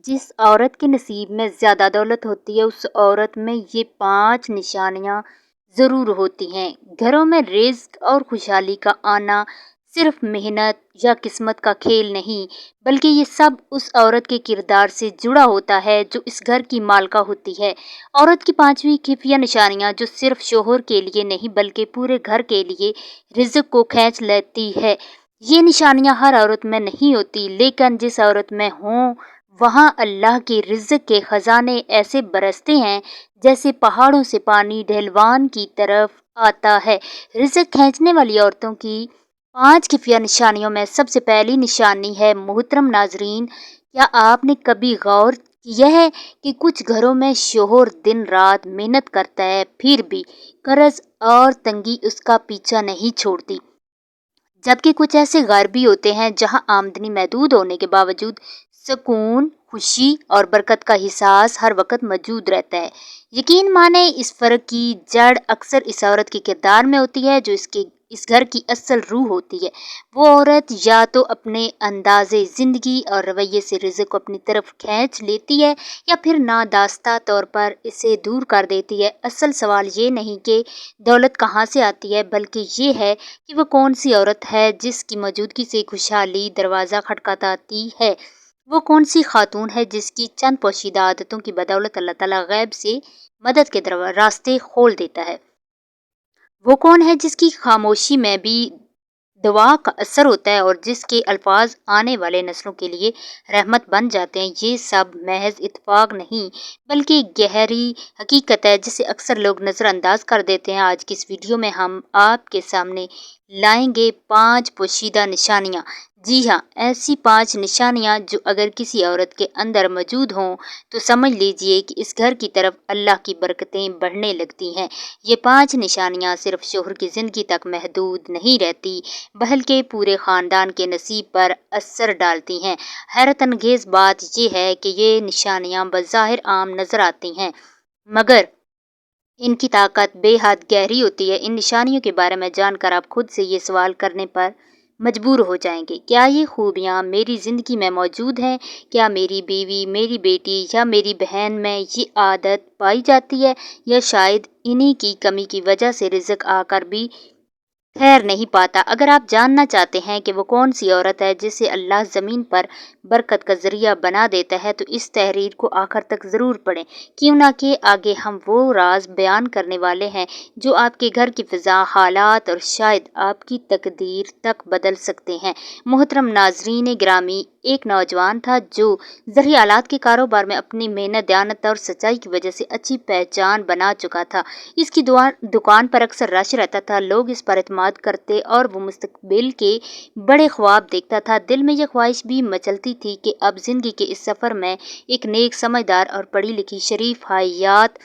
जिस औरत के नसीब में ज़्यादा दौलत होती है उस औरत में ये 5 निशानियाँ ज़रूर होती हैं। घरों में रिज़्क और खुशहाली का आना सिर्फ़ मेहनत या किस्मत का खेल नहीं, बल्कि ये सब उस औरत के किरदार से जुड़ा होता है जो इस घर की मालिका होती है। औरत की 5वीं खुफिया निशानियाँ जो सिर्फ़ शौहर के लिए नहीं बल्कि पूरे घर के लिए रिज़्क को खींच लेती है। ये निशानियाँ हर औरत में नहीं होती, लेकिन जिस औरत में हों वहाँ अल्लाह के रिज़्क के खजाने ऐसे बरसते हैं जैसे पहाड़ों से पानी ढलवान की तरफ आता है। रिज़्क खींचने वाली औरतों की 5 खुफिया निशानियों में सबसे पहली निशानी है मोहतरम नाज़रीन, क्या आपने कभी गौर किया है कि कुछ घरों में शौहर दिन रात मेहनत करता है फिर भी कर्ज और तंगी उसका पीछा नहीं छोड़ती। जबकि कुछ ऐसे घर भी होते हैं जहां आमदनी महदूद होने के बावजूद सुकून, खुशी और बरकत का एहसास हर वक्त मौजूद रहता है। यकीन माने इस फर्क की जड़ अक्सर इस औरत के किरदार में होती है जो इस घर की असल रूह होती है। वो औरत या तो अपने अंदाज़े ज़िंदगी और रवैये से रिज़्क को अपनी तरफ खींच लेती है या फिर नादास्ता तौर पर इसे दूर कर देती है। असल सवाल ये नहीं कि दौलत कहाँ से आती है, बल्कि ये है कि वो कौन सी औरत है जिसकी मौजूदगी से खुशहाली दरवाज़ा खटखटाती है। वो कौन सी खातून है जिसकी चंद पोशीदा आदतों की बदौलत अल्लाह ताला गैब से मदद के रास्ते खोल देता है। वो कौन है जिसकी खामोशी में भी दुआ का असर होता है और जिसके अल्फाज आने वाले नस्लों के लिए रहमत बन जाते हैं। ये सब महज इत्तेफाक नहीं बल्कि गहरी हकीकत है जिसे अक्सर लोग नज़रअंदाज कर देते हैं। आज की इस वीडियो में हम आपके सामने लाएंगे 5 पोशीदा निशानियाँ। जी हाँ, ऐसी 5 निशानियाँ जो अगर किसी औरत के अंदर मौजूद हों तो समझ लीजिए कि इस घर की तरफ अल्लाह की बरकतें बढ़ने लगती हैं। ये 5 निशानियाँ सिर्फ शौहर की ज़िंदगी तक महदूद नहीं रहती बल्कि पूरे ख़ानदान के नसीब पर असर डालती हैं। हैरत अंगेज़ बात यह है कि ये निशानियाँ बज़ाहिर आम नज़र आती हैं, मगर इनकी ताकत बेहद गहरी होती है। इन निशानियों के बारे में जानकर आप खुद से ये सवाल करने पर मजबूर हो जाएंगे, क्या ये खूबियाँ मेरी ज़िंदगी में मौजूद हैं? क्या मेरी बीवी, मेरी बेटी या मेरी बहन में ये आदत पाई जाती है, या शायद इन्हीं की कमी की वजह से रिज़्क आकर भी खैर नहीं पाता। अगर आप जानना चाहते हैं कि वो कौन सी औरत है जिसे अल्लाह ज़मीन पर बरकत का ज़रिया बना देता है तो इस तहरीर को आखिर तक ज़रूर पढ़ें। क्यों ना कि आगे हम वो राज बयान करने वाले हैं जो आपके घर की फ़िज़ा, हालात और शायद आपकी तकदीर तक बदल सकते हैं। मोहतरम नाज़रीन गिरामी, एक नौजवान था जो ज़रिए आलात के कारोबार में अपनी मेहनत, दयानत और सच्चाई की वजह से अच्छी पहचान बना चुका था। इसकी दुकान पर अक्सर रश रहता था, लोग इस पर एतमाद करते और वो मुस्तकबिल के बड़े ख्वाब देखता था। दिल में यह ख्वाहिश भी मचलती थी कि अब जिंदगी के इस सफ़र में एक नेक, समझदार और पढ़ी लिखी शरीफ हयात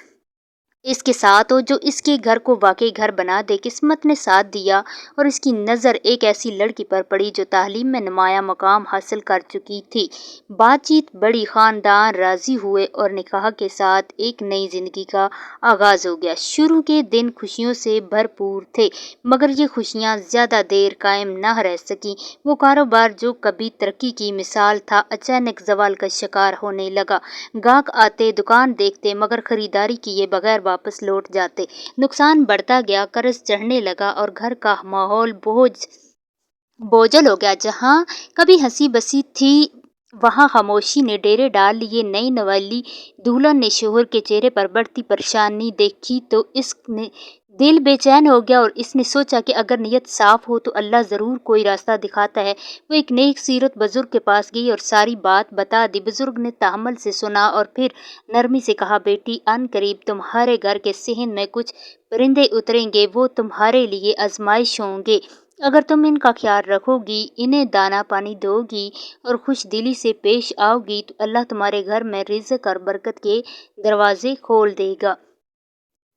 इसके साथ हो जो इसके घर को वाकई घर बना दे। किस्मत ने साथ दिया और इसकी नज़र एक ऐसी लड़की पर पड़ी जो तालीम में नुमाया मकाम हासिल कर चुकी थी। बातचीत बड़ी, ख़ानदान राज़ी हुए और निकाह के साथ एक नई ज़िंदगी का आगाज़ हो गया। शुरू के दिन खुशियों से भरपूर थे, मगर ये खुशियाँ ज़्यादा देर कायम न रह सकी। वो कारोबार जो कभी तरक्की की मिसाल था अचानक ज़वाल का शिकार होने लगा। गाहक आते, दुकान देखते, मगर खरीदारी किए बगैर वापस लौट जाते। नुकसान बढ़ता गया, कर्ज चढ़ने लगा और घर का माहौल बोझल हो गया। जहाँ कभी हंसी बसी थी वहाँ खामोशी ने डेरे डाल लिए। नई नवेली दुल्हन ने शोहर के चेहरे पर बढ़ती परेशानी देखी तो इसने दिल बेचैन हो गया और इसने सोचा कि अगर नीयत साफ हो तो अल्लाह ज़रूर कोई रास्ता दिखाता है। वो एक नेक सीरत बुजुर्ग के पास गई और सारी बात बता दी। बुजुर्ग ने तहम्मुल से सुना और फिर नरमी से कहा, बेटी, अन करीब तुम्हारे घर के सेहन में कुछ परिंदे उतरेंगे, वो तुम्हारे लिए आजमाइश होंगे। अगर तुम इनका ख्याल रखोगी, इन्हें दाना पानी दोगी और खुश दिली से पेश आओगी तो अल्लाह तुम्हारे घर में रिज़्क और बरकत के दरवाजे खोल देगा।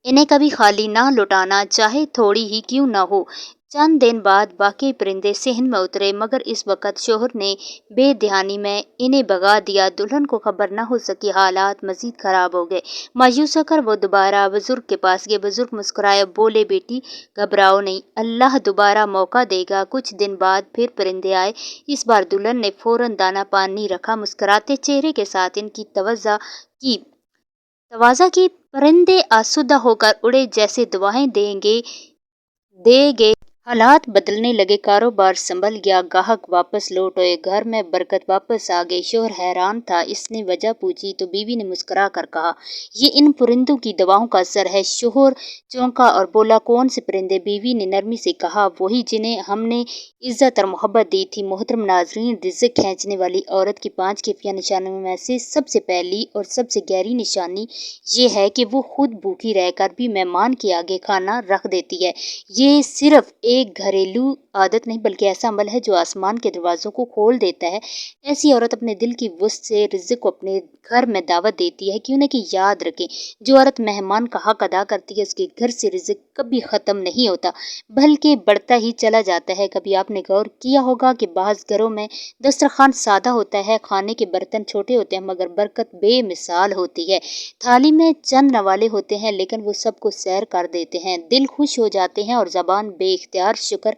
इन्हें कभी खाली ना लौटाना, चाहे थोड़ी ही क्यों ना हो। चंद दिन बाद बाकी परिंदे सहन में उतरे, मगर इस वक्त शोहर ने बेध्यानी में इन्हें भगा दिया। दुल्हन को खबर न हो सकी, हालात मजीद खराब हो गए। मायूस होकर वो दोबारा बुजुर्ग के पास गए। बुजुर्ग मुस्कुराए, बोले, बेटी घबराओ नहीं, अल्लाह दोबारा मौका देगा। कुछ दिन बाद फिर परिंदे आए। इस बार दुल्हन ने फौरन दाना पानी रखा। मुस्कुराते चेहरे के साथ इनकी तवाज़ा की। परिंदे आसूदा होकर उड़े, जैसे दुआएं दे गए। हालात बदलने लगे, कारोबार संभल गया, ग्राहक वापस लौट आए, घर में बरकत वापस आ गई। शोहर हैरान था। इसने वजह पूछी तो बीवी ने मुस्कुरा कर कहा, ये इन परिंदों की दवाओं का असर है। शोहर चौंका और बोला, कौन से परिंदे? बीवी ने नरमी से कहा, वही जिन्हें हमने इज्जत और मोहब्बत दी थी। मोहतरम नाजरीन, रिज़्क खींचने वाली औरत की 5 खुफिया निशानियों में से सबसे पहली और सबसे गहरी निशानी ये है कि वो खुद भूखी रहकर भी मेहमान के आगे खाना रख देती है। ये सिर्फ एक घरेलू आदत नहीं, बल्कि ऐसा अमल है जो आसमान के दरवाजों को खोल देता है। ऐसी औरत अपने दिल की वुसअत से रिज़्क को अपने घर में दावत देती है। क्यों न कि याद रखें, जो औरत मेहमान का हक अदा करती है, उसके घर से रिज़्क कभी ख़त्म नहीं होता, बल्कि बढ़ता ही चला जाता है। कभी आपने गौर किया होगा कि बाज़ घरों में दस्तरखान सादा होता है, खाने के बर्तन छोटे होते हैं, मगर बरकत बेमिसाल होती है। थाली में चंद नवाले होते हैं, लेकिन वो सबको सैर कर देते हैं। दिल खुश हो जाते हैं और ज़बान बेइख्तियार शुक्र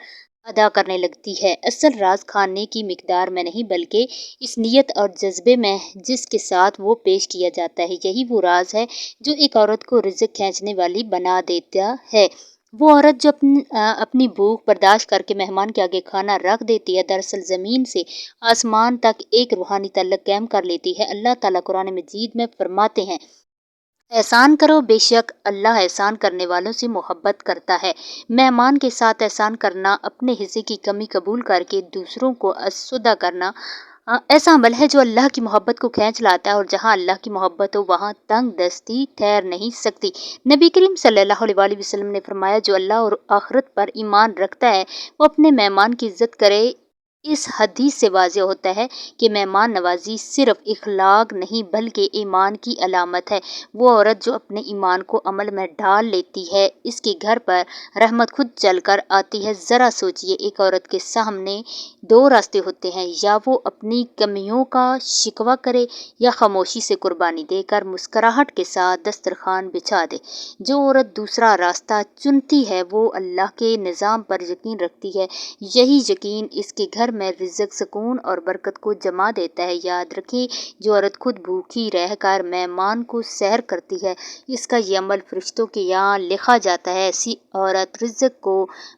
अदा करने लगती है। असल राज खाने की मिकदार में नहीं, बल्कि इस नियत और जज्बे में जिसके साथ वो पेश किया जाता है। यही वो राज है जो एक औरत को रिज़्क खींचने वाली बना देता है। वो औरत जो अपनी भूख बर्दाश्त करके मेहमान के आगे खाना रख देती है, दरअसल ज़मीन से आसमान तक एक रूहानी तल्लुक़ कायम कर लेती है। अल्लाह ताला कुरान मजीद में फरमाते हैं, एहसान करो, बेशक अल्लाह एहसान करने वालों से मोहब्बत करता है। मेहमान के साथ एहसान करना, अपने हिस्से की कमी कबूल करके दूसरों को आसूदा करना, ऐसा अमल है जो अल्लाह की मोहब्बत को खींच लाता है। और जहाँ अल्लाह की मोहब्बत हो, वहाँ तंग दस्ती ठहर नहीं सकती। नबी करीम सल्लल्लाहु अलैहि वसल्लम ने फरमाया, जो अल्लाह और आखिरत पर ईमान रखता है, वो अपने मेहमान की इज्जत करे। इस हदीस से वाज़ेह होता है कि मेहमान नवाजी सिर्फ इखलाक नहीं, बल्कि ईमान की अलामत है। वो औरत जो अपने ईमान को अमल में ढाल लेती है, इसके घर पर रहमत खुद चलकर आती है। ज़रा सोचिए, एक औरत के सामने 2 रास्ते होते हैं, या वो अपनी कमियों का शिकवा करे, या खामोशी से कुर्बानी देकर मुस्कुराहट के साथ दस्तरखान बिछा दे। जो औरत दूसरा रास्ता चुनती है, वो अल्लाह के निज़ाम पर यकीन रखती है। यही यकीन इसके घर में रिज़्क, सुकून और बरकत को जमा देता है। याद रखें, जो औरत खुद भूखी रहकर मेहमान को सैर करती है, इसका ये अमल फरिश्तों के यहाँ लिखा जाता है। ऐसी औरत रिज़्क को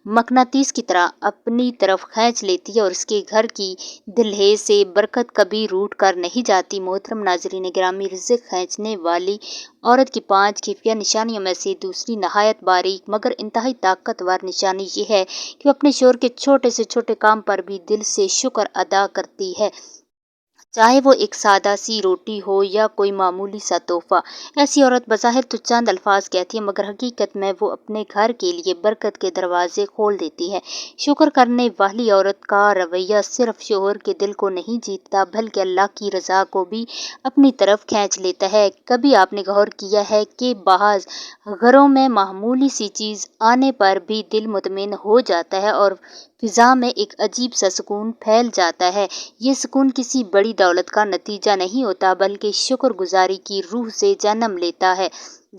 मकनातीस की तरह अपनी तरफ खींच लेती है और उसके घर की दिल्हे से बरकत कभी रूठ कर नहीं जाती। मोहतरम नाज़रीन गिरामी, रिज़्क खींचने वाली औरत की 5 खुफिया निशानियों में से दूसरी नहायत बारीक मगर इंतहाई ताकतवर निशानी ये है कि वो अपने शोहर के छोटे से छोटे काम पर भी दिल से शुक्र अदा करती है, चाहे वो एक सादा सी रोटी हो या कोई मामूली सा तोहफा। ऐसी औरत बज़ाहिर तो चंद अल्फाज कहती है, मगर हकीकत में वो अपने घर के लिए बरकत के दरवाजे खोल देती है। शुक्र करने वाली औरत का रवैया सिर्फ शोहर के दिल को नहीं जीतता, बल्कि अल्लाह की रज़ा को भी अपनी तरफ खींच लेता है। कभी आपने गौर किया है कि बाज़ घरों में मामूली सी चीज़ आने पर भी दिल मुतमईन हो जाता है और फिज़ा में एक अजीब सा सुकून फैल जाता है। ये सुकून किसी बड़ी दौलत का नतीजा नहीं होता, बल्कि शुक्रगुजारी की रूह से जन्म लेता है।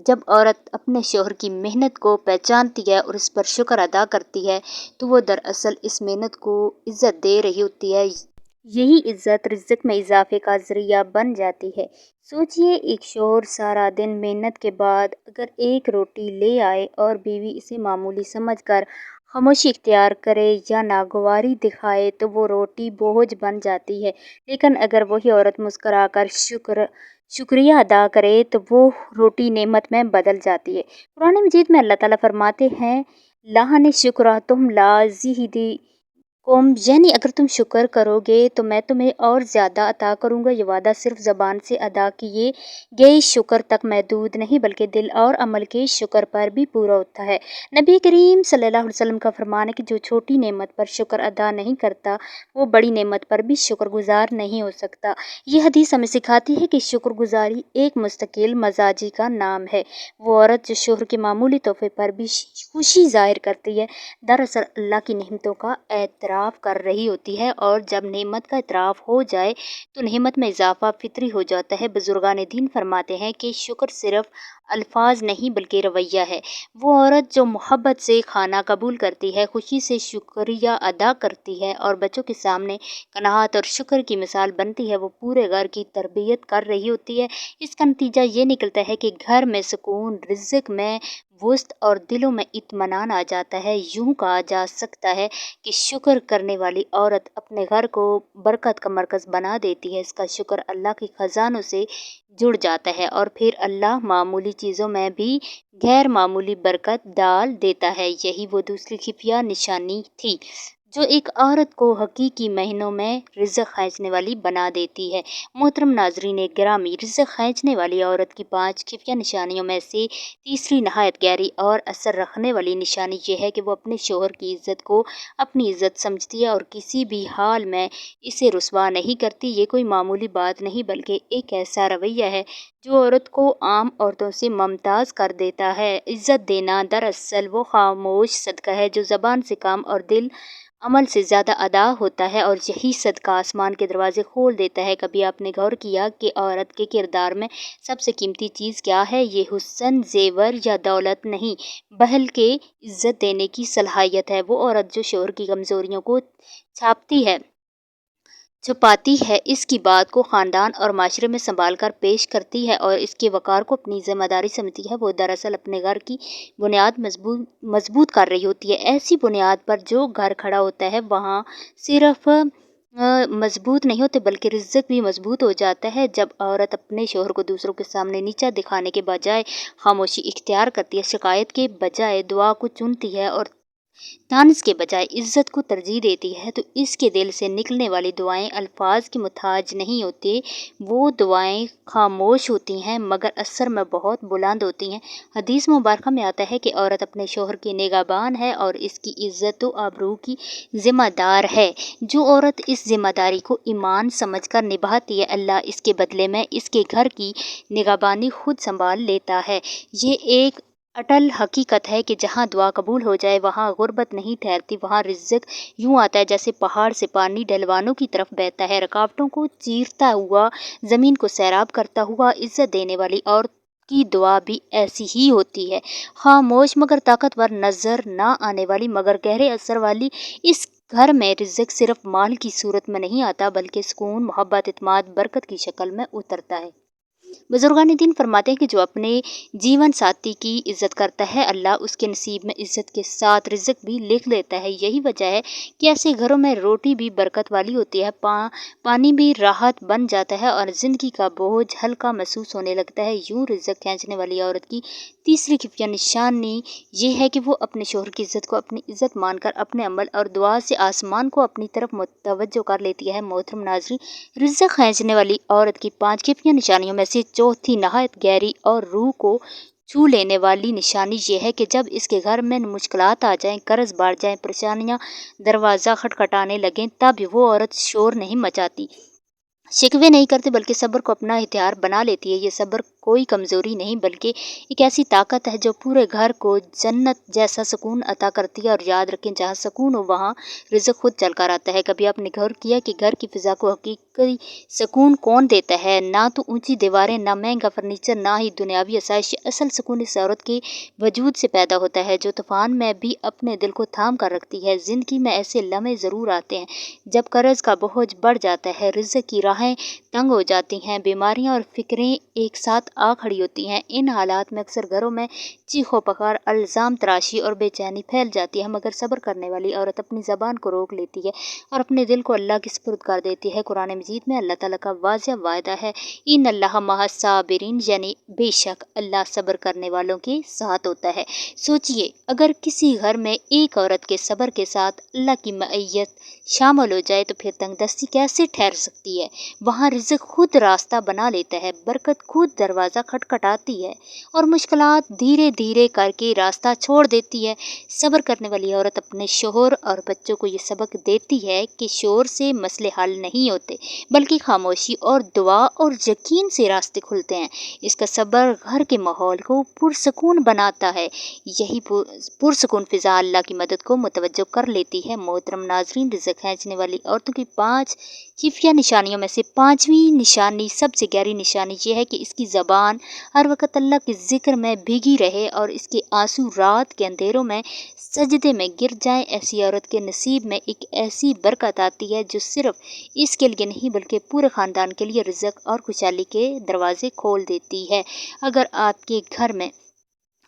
जब औरत अपने शोहर की मेहनत को पहचानती है और इस पर शुक्र अदा करती है, तो वो दरअसल इस मेहनत को इज्जत दे रही होती है। यही इज्जत रिज़्क में इजाफे का ज़रिया बन जाती है। सोचिए, एक शोहर सारा दिन मेहनत के बाद अगर एक रोटी ले आए और बीवी इसे मामूली समझकर खामोशी इख्तियार करे या नागवारी दिखाए, तो वो रोटी बोझ बन जाती है। लेकिन अगर वही औरत मुस्कुराकर शुक्रिया अदा करे, तो वो रोटी नेमत में बदल जाती है। कुरान मजीद में अल्लाह ताला फरमाते हैं, लाहने शुक्र तुम लाजी قوم یعنی اگر تم شکر کرو گے تو میں تمہیں اور زیادہ عطا کروں گا۔ یہ وعدہ صرف زبان سے ادا کیے گئے شکر تک محدود نہیں بلکہ دل اور عمل کے شکر پر بھی پورا ہوتا ہے۔ نبی کریم صلی اللہ علیہ وسلم کا فرمان ہے کہ جو چھوٹی نعمت پر شکر ادا نہیں کرتا وہ بڑی نعمت پر بھی شکر گزار نہیں ہو سکتا۔ یہ حدیث ہمیں سکھاتی ہے کہ شکر گزاری ایک مستقل مزاجی کا نام ہے۔ وہ عورت جو شوہر کے معمولی تحفے پر بھی خوشی ظاہر کرتی ہے دراصل اللہ کی نعمتوں کا اعتراف کر رہی ہوتی ہے، اور جب نعمت کا اعتراف ہو جائے تو نعمت میں اضافہ فطری ہو جاتا ہے۔ بزرگان دین فرماتے ہیں کہ شکر صرف الفاظ نہیں بلکہ رویہ ہے۔ وہ عورت جو محبت سے کھانا قبول کرتی ہے، خوشی سے شکریہ ادا کرتی ہے اور بچوں کے سامنے قناعت اور شکر کی مثال بنتی ہے، وہ پورے گھر کی تربیت کر رہی ہوتی ہے۔ اس کا نتیجہ یہ نکلتا ہے کہ گھر میں سکون، رزق میں وسعت اور دلوں میں اطمینان آ جاتا ہے۔ یوں کہا جا سکتا ہے کہ شکر کرنے والی عورت اپنے گھر کو برکت کا مرکز بنا دیتی ہے۔ اس کا شکر اللہ کے خزانوں سے جڑ جاتا ہے اور پھر اللہ معمولی چیزوں میں بھی غیر معمولی برکت ڈال دیتا ہے۔ یہی وہ دوسری خفیہ نشانی تھی جو ایک عورت کو حقیقی معنوں میں رزق کھینچنے والی بنا دیتی ہے۔ محترم ناظرین گرامی، رزق کھینچنے والی عورت کی 5 خفیہ نشانیوں میں سے تیسری نہایت گہری اور اثر رکھنے والی نشانی یہ ہے کہ وہ اپنے شوہر کی عزت کو اپنی عزت سمجھتی ہے اور کسی بھی حال میں اسے رسوا نہیں کرتی۔ یہ کوئی معمولی بات نہیں بلکہ ایک ایسا رویہ ہے جو عورت کو عام عورتوں سے ممتاز کر دیتا ہے۔ عزت دینا دراصل وہ خاموش صدقہ ہے جو زبان سے کم اور دل عمل سے زیادہ ادا ہوتا ہے، اور یہی صدقہ آسمان کے دروازے کھول دیتا ہے۔ کبھی آپ نے غور کیا کہ عورت کے کردار میں سب سے قیمتی چیز کیا ہے؟ یہ حسن، زیور یا دولت نہیں بلکہ عزت دینے کی صلاحیت ہے۔ وہ عورت جو شوہر کی کمزوریوں کو چھپاتی ہے، اس کی بات کو خاندان اور معاشرے میں سنبھال کر پیش کرتی ہے اور اس کے وقار کو اپنی ذمہ داری سمجھتی ہے، وہ دراصل اپنے گھر کی بنیاد مضبوط کر رہی ہوتی ہے۔ ایسی بنیاد پر جو گھر کھڑا ہوتا ہے وہاں صرف مضبوط نہیں ہوتے بلکہ رزق بھی مضبوط ہو جاتا ہے۔ جب عورت اپنے شوہر کو دوسروں کے سامنے نیچا دکھانے کے بجائے خاموشی اختیار کرتی ہے، شکایت کے بجائے دعا کو چنتی ہے اور طنز کے بجائے عزت کو ترجیح دیتی ہے، تو اس کے دل سے نکلنے والی دعائیں الفاظ کی محتاج نہیں ہوتی۔ وہ دعائیں خاموش ہوتی ہیں مگر اثر میں بہت بلند ہوتی ہیں۔ حدیث مبارکہ میں آتا ہے کہ عورت اپنے شوہر کی نگہبان ہے اور اس کی عزت و آبرو کی ذمہ دار ہے۔ جو عورت اس ذمہ داری کو ایمان سمجھ کر نبھاتی ہے، اللہ اس کے بدلے میں اس کے گھر کی نگہبانی خود سنبھال لیتا ہے۔ یہ ایک اٹل حقیقت ہے کہ جہاں دعا قبول ہو جائے وہاں غربت نہیں ٹھہرتی، وہاں رزق یوں آتا ہے جیسے پہاڑ سے پانی ڈھلوانوں کی طرف بہتا ہے، رکاوٹوں کو چیرتا ہوا، زمین کو سیراب کرتا ہوا۔ عزت دینے والی عورت کی دعا بھی ایسی ہی ہوتی ہے، خاموش مگر طاقتور، نظر نہ آنے والی مگر گہرے اثر والی۔ اس گھر میں رزق صرف مال کی صورت میں نہیں آتا بلکہ سکون، محبت، اعتماد، برکت کی شکل میں اترتا ہے۔ بزرگان دین فرماتے ہیں کہ جو اپنے جیون ساتھی کی عزت کرتا ہے اللہ اس کے نصیب میں عزت کے ساتھ رزق بھی لکھ دیتا ہے۔ یہی وجہ ہے کہ ایسے گھروں میں روٹی بھی برکت والی ہوتی ہے، پانی بھی راحت بن جاتا ہے اور زندگی کا بوجھ ہلکا محسوس ہونے لگتا ہے۔ یوں رزق کھینچنے والی عورت کی تیسری خفیہ نشانی یہ ہے کہ وہ اپنے شوہر کی عزت کو اپنی عزت مان کر اپنے عمل اور دعا سے آسمان کو اپنی طرف متوجہ کر لیتی ہے۔ محترم ناظرین، رزق کھینچنے والی عورت کی 5 خفیہ نشانیوں میں سے چوتھی نہایت گہری اور روح کو چھو لینے والی نشانی یہ ہے کہ جب اس کے گھر میں مشکلات آ جائیں، قرض بڑھ جائیں، پریشانیاں دروازہ کھٹکھٹانے لگیں، تب وہ عورت شور نہیں مچاتی، شکوے نہیں کرتی بلکہ صبر کو اپنا ہتھیار بنا لیتی ہے۔ یہ صبر کوئی کمزوری نہیں بلکہ ایک ایسی طاقت ہے جو پورے گھر کو جنت جیسا سکون عطا کرتی ہے، اور یاد رکھیں جہاں سکون ہو وہاں رزق خود چل کر آتا ہے۔ کبھی آپ نے غور کیا کہ گھر کی فضا کو حقیقی سکون کون دیتا ہے؟ نہ تو اونچی دیواریں، نہ مہنگا فرنیچر، نہ ہی دنیاوی آسائش۔ اصل سکون اس عورت کے وجود سے پیدا ہوتا ہے جو طوفان میں بھی اپنے دل کو تھام کر رکھتی ہے۔ زندگی میں ایسے لمحے ضرور آتے ہیں جب قرض کا بوجھ بڑھ جاتا ہے، رزق کی راہیں تنگ ہو جاتی ہیں، بیماریاں اور فقریں ایک ساتھ آ کھڑی ہوتی ہیں۔ ان حالات میں اکثر گھروں میں چیخو پکار، الزام تراشی اور بے چینی پھیل جاتی ہے، مگر صبر کرنے والی عورت اپنی زبان کو روک لیتی ہے اور اپنے دل کو اللہ کے سپرد کر دیتی ہے۔ قرآن مجید میں اللہ تعالیٰ کا واضح وعدہ ہے، ان اللہ مع الصابرین، یعنی بے شک اللہ صبر کرنے والوں کے ساتھ ہوتا ہے۔ سوچئے اگر کسی گھر میں ایک عورت کے صبر کے ساتھ اللہ کی معیت شامل ہو جائے تو پھر تنگ دستی کیسے ٹھہر سکتی ہے؟ وہاں رزق خود راستہ بنا لیتا ہے، برکت خود دروازہ کھٹکھٹاتی ہے اور مشکلات دھیرے دھیرے کر کے راستہ چھوڑ دیتی ہے۔ صبر کرنے والی عورت اپنے شوہر اور بچوں کو یہ سبق دیتی ہے کہ شور سے مسئلے حل نہیں ہوتے، بلکہ خاموشی اور دعا اور یقین سے راستے کھلتے ہیں۔ اس کا صبر گھر کے ماحول کو پرسکون بناتا ہے۔ یہی پرسکون فضا اللہ کی مدد کو متوجہ کر لیتی ہے۔ محترم ناظرین، رزق کھینچنے والی عورتوں کی 5 خفیہ نشانیوں میں سے 5ویں نشانی، سب سے گہری نشانی یہ ہے کہ اس کی زبان ہر وقت اللہ کے ذکر میں بھیگی رہے اور اس کے آنسو رات کے اندھیروں میں سجدے میں گر جائیں۔ ایسی عورت کے نصیب میں ایک ایسی برکت آتی ہے جو صرف اس کے لیے نہیں بلکہ پورے خاندان کے لیے رزق اور خوشحالی کے دروازے کھول دیتی ہے۔ اگر آپ کے گھر میں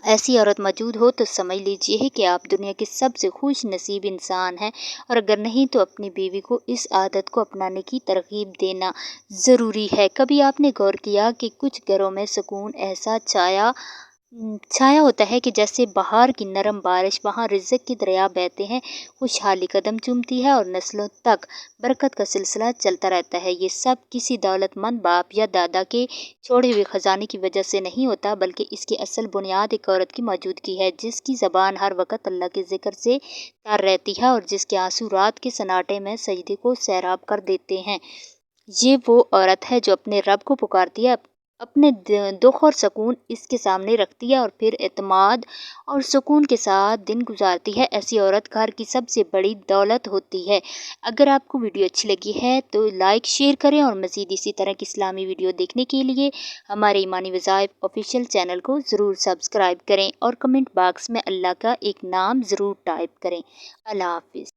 ایسی عورت موجود ہو تو سمجھ لیجیے کہ آپ دنیا کے سب سے خوش نصیب انسان ہیں، اور اگر نہیں تو اپنی بیوی کو اس عادت کو اپنانے کی ترغیب دینا ضروری ہے۔ کبھی آپ نے غور کیا کہ کچھ گھروں میں سکون ایسا چھایا ہوتا ہے کہ جیسے بہار کی نرم بارش، وہاں رزق کے دریا بہتے ہیں، خوشحالی قدم چومتی ہے اور نسلوں تک برکت کا سلسلہ چلتا رہتا ہے۔ یہ سب کسی دولت مند باپ یا دادا کے چھوڑے ہوئے خزانے کی وجہ سے نہیں ہوتا، بلکہ اس کی اصل بنیاد ایک عورت کی موجودگی ہے جس کی زبان ہر وقت اللہ کے ذکر سے تر رہتی ہے اور جس کے آنسو رات کے سناٹے میں سجدے کو سیراب کر دیتے ہیں۔ یہ وہ عورت ہے جو اپنے رب کو پکارتی ہے، اپنے دکھ اور سکون اس کے سامنے رکھتی ہے اور پھر اعتماد اور سکون کے ساتھ دن گزارتی ہے۔ ایسی عورت گھر کی سب سے بڑی دولت ہوتی ہے۔ اگر آپ کو ویڈیو اچھی لگی ہے تو لائک شیئر کریں اور مزید اسی طرح کی اسلامی ویڈیو دیکھنے کے لیے ہمارے ایمانی وظائف آفیشیل چینل کو ضرور سبسکرائب کریں اور کمنٹ باکس میں اللہ کا ایک نام ضرور ٹائپ کریں۔ اللہ حافظ۔